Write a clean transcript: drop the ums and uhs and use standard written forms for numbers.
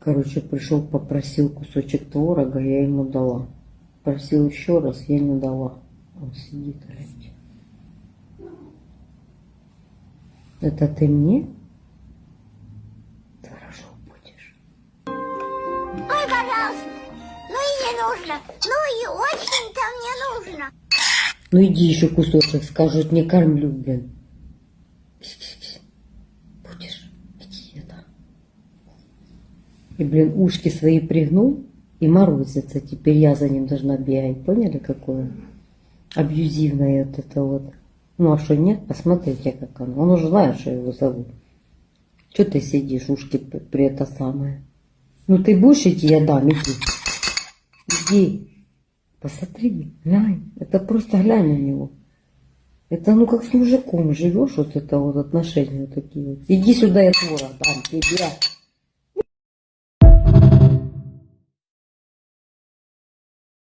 Короче, пришел, попросил кусочек творога, я ему дала. Просил еще раз, я не дала. Он сидит, глядите. Это ты мне? Ты хорошо будешь. Ой, пожалуйста. Ну и не нужно. Ну и очень-то мне нужно. Ну иди еще кусочек, скажут, не кормлю, блин. Будешь? Иди это. И, блин, ушки свои пригнул и морозится. Теперь я за ним должна бегать. Поняли, какое? Абьюзивное вот это вот. Ну а что нет? Посмотрите, как оно. Он уже знает, что его зовут. Что ты сидишь, ушки при это самое? Ну ты будешь идти, я дам, иди. Иди. Посмотри, глянь. Это просто глянь на него. Это ну как с мужиком живешь, вот это вот отношения вот такие вот. Иди сюда, я творог дам тебе.